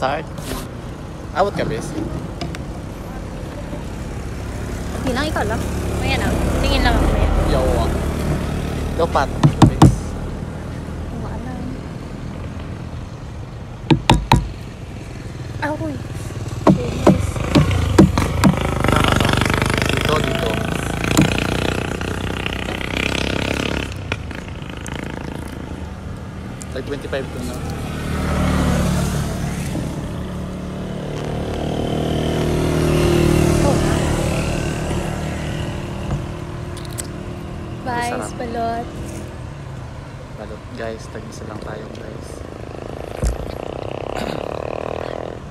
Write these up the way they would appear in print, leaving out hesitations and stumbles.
Start. Abot ka, bes? Hindi lang, ikaw lang. Ayan na, tingin lang ako yan. Yawa. Dapat. Umalan. Aroy. Goodness. Dito. Like 25 ko na. Guys, balot. Balot guys, tag-isa lang tayo guys.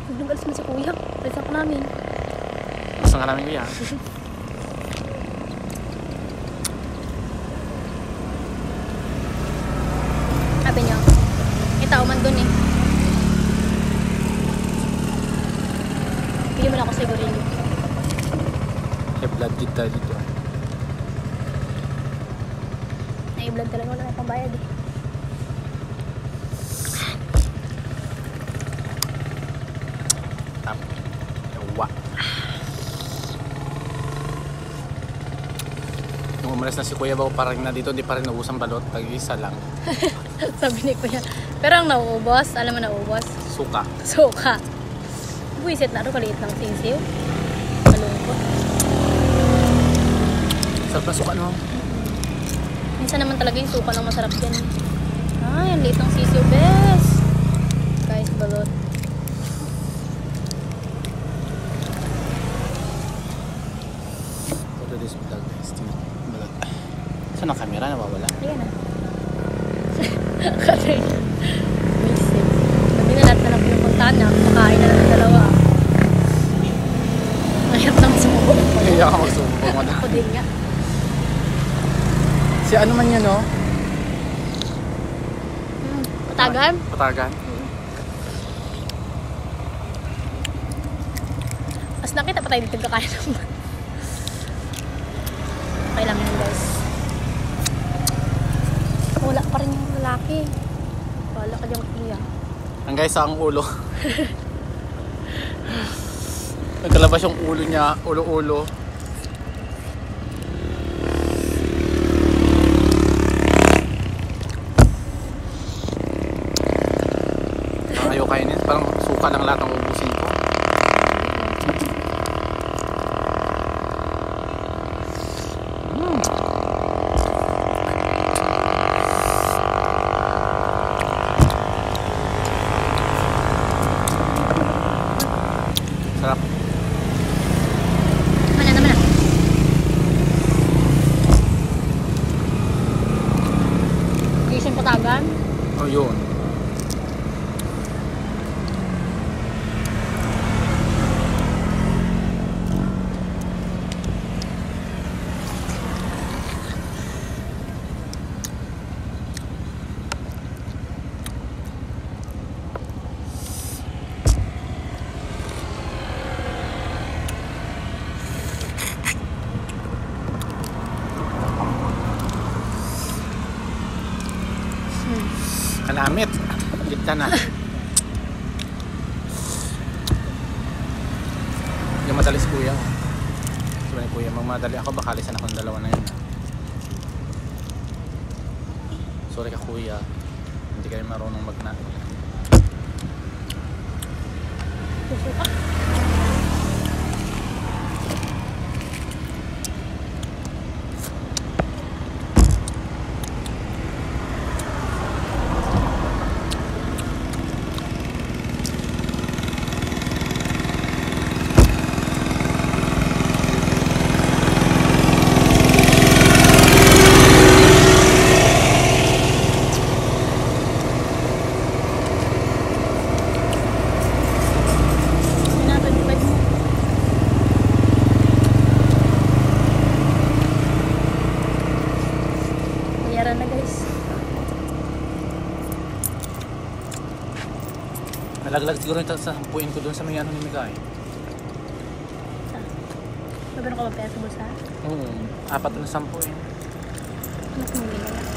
Nag-alas mo si kuya. Palitan ko namin. Gusto nga namin kuya. Sabi niyo, itao man dun eh. Bigyan mo na ako sigurilyo. May blood dito dito. Nai-vlog talaga, wala na pambayad eh. Tap. Yawa. Nung umalis na si Kuya Bao, parang na dito, di pa rin naubos ang balot. Tag-isa lang. Sabi ni kuya. Pero ang nauubos, alam mo nauubos? Suka. Suka. Buisit na ito, kaliit ng sisiw. Malungkot. Sarap na suka no? Minsan naman talaga yung suka lang masarap yan. Ay, ang liit ng sisiw, bes. Guys, balot. Ito this vlog guys. Balot. Saan ang camera? Nawawala? Ayan na. Katay. Basic. Sabi na lahat na lang pinupuntahan na. Makain na lang ang dalawa. Mahirap naman sumubok. Kaya ako magsubok mo na. Ako din nga. Si ano man yun no? Patagan? Patagan. Mas nakita pa tayo dito kakain naman. Okay lang yan guys. Wala pa rin yung lalaki. Wala ka diyang kuya. Ang guys, ang ulo. Nagkalabas yung ulo niya, ulo-ulo. Ayaw kainin, parang suka lang lahat ng ubusin ko. Sarap. Mana na. Gising patagan? Oh, yun. Kalamit. Gita na. Yung madali si Kuya. Sabi ni Kuya, magmadali ako, baka alisan akong dalawa na yun. Sorry ka Kuya. Hindi kayo marunong magna. Susuka. Bayaran na guys. Nalaglag siguro ito sa hampuin ko doon sa may ano ni Migay. Magano ka ba pera sa bulsa? Oo. 4 na 10 eh. Mas muli na lang.